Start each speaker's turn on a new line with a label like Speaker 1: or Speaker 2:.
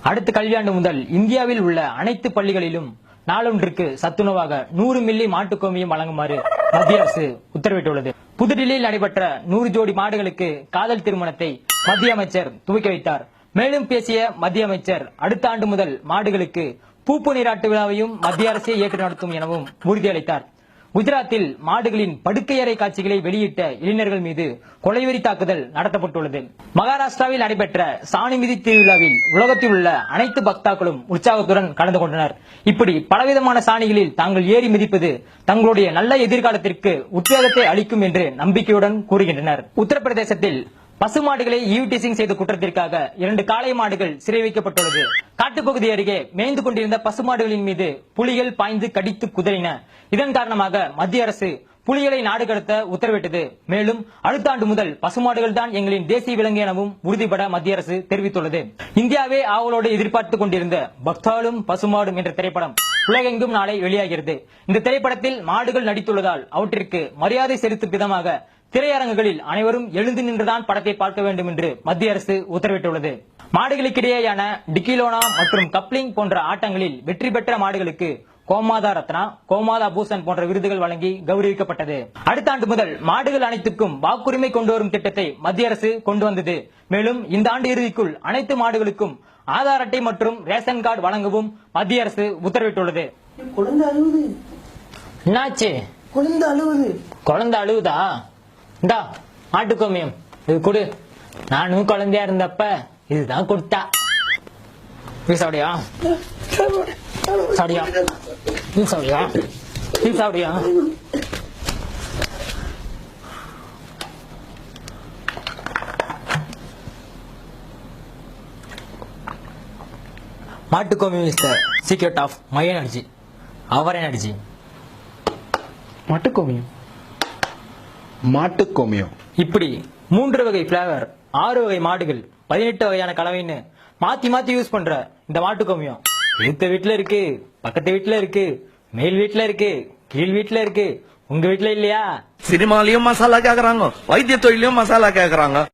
Speaker 1: அடுத்த கல்வியாண்டு முதல் இந்தியாவில் உள்ள அனைத்து பள்ளிகளிலும் நாளொன்றுக்கு சத்துணவாக 100 மில்லி மாட்டுக்கோமியம் வழங்குமாறு மத்திய அரசு உத்தரவிட்டுள்ளது. புதுடில்லியில் நடைபெற்ற 100 ஜோடி மாடுகளுக்கு காதல் திருமணத்தை மத்திய அமைச்சர் துவக்கி வைத்தார். மேலும் பேசிய மத்திய அமைச்சர், அடுத்த ஆண்டு முதல் மாடுகளுக்கு பூப்பு நீராட்டு விழாவையும் மத்திய அரசே ஏற்று நடத்தும் எனவும் உறுதியளித்தார். குஜராத்தில் மாடுகளின் படுக்கையறை காட்சிகளை வெளியிட்ட இளைஞர்கள் மீது கொலைவெறி தாக்குதல் நடத்தப்பட்டுள்ளது. மகாராஷ்டிராவில் நடைபெற்ற சாணி மிதி திருவிழாவில் உலகத்தில் உள்ள அனைத்து பக்தாக்களும் உற்சாகத்துடன் கலந்து கொண்டனர். இப்படி பலவிதமான சாணிகளில் தாங்கள் ஏறி மிதிப்பது தங்களுடைய நல்ல எதிர்காலத்திற்கு உத்வேகத்தை அளிக்கும் என்று நம்பிக்கையுடன் கூறுகின்றனர். உத்தரப்பிரதேசத்தில் பசுமாடுகளை ஈவ்டீசிங் செய்த குற்றத்திற்காக 2 காளை மாடுகள் சிறை வைக்கப்பட்டுள்ளது. காட்டுப்பகுதி அருகே மேய்ந்து கொண்டிருந்த பசுமாடுகளின் மீது புலிகள் பாய்ந்து கடித்து குதறின. இதன் காரணமாக மத்திய அரசு புலிகளை நாடு கடத்த உத்தரவிட்டது. மேலும் அடுத்த ஆண்டு முதல் பசுமாடுகள் தான் எங்களின் தேசிய விலங்கு எனவும் உறுதிபட மத்திய அரசு தெரிவித்துள்ளது. இந்தியாவே ஆவலோடு எதிர்பார்த்துக் கொண்டிருந்த பக்தாலும் பசுமாடும் என்ற திரைப்படம் உலகெங்கும் நாளை வெளியாகிறது. இந்த திரைப்படத்தில் மாடுகள் நடித்துள்ளதால் அவற்றிற்கு மரியாதை செலுத்தும் விதமாக திரையரங்குகளில் அனைவரும் எழுந்து நின்றுதான் படத்தை பார்க்க வேண்டும் என்று மத்திய அரசு உத்தரவிட்டுள்ளது. மாடுகளுக்கிடையேயான டிகிலோனா மற்றும் கப்ளிங் போன்ற ஆட்டங்களில் வெற்றி பெற்ற மாடுகளுக்கு கோமாதா ரத்னா, கோமாதா பூஷன் போன்ற விருதுகள் வழங்கி கௌரவிக்கப்பட்டது. அடுத்த ஆண்டு முதல் மாடுகள் அனைத்துக்கும் வாக்குரிமை கொண்டு வரும் திட்டத்தை மத்திய அரசு கொண்டு வந்தது. மேலும் இந்த ஆண்டு இறுதிக்குள் அனைத்து மாடுகளுக்கும் ஆதார் அட்டை மற்றும் ரேஷன் கார்டு வழங்கவும் மத்திய அரசு உத்தரவிட்டுள்ளது. என்னாச்சு? குழந்தை அழுவுதா? இந்தா மாட்டுக்கோமியம் இது கொடு. நானும் குழந்தையா இருந்தப்ப இதுதான் கொடுத்தா. சாப்பிடியா? சாப்பிடியா? சாப்பிடியா? சாப்பிடியா? மாட்டுக்கோமியம் is the secret of my energy, அவர் எனர்ஜி.
Speaker 2: மாட்டுக்கோமியம்
Speaker 1: இப்படி 3 வகை பிளேவர், 6 வகை மாடுகள், 18 வகையான கலவைன்னு மாத்தி மாத்தி யூஸ் பண்ற இந்த மாட்டுக்கோமியம் எடுத்த வீட்டுல இருக்கு, பக்கத்து வீட்டுல இருக்கு, மேல் வீட்டுல இருக்கு, கீழ் வீட்டுல இருக்கு. உங்க வீட்டுல இல்லையா?
Speaker 3: சினிமாலயும் மசாலா கேக்குறாங்க, வைத்திய தொழிலையும் மசாலா கேக்குறாங்க.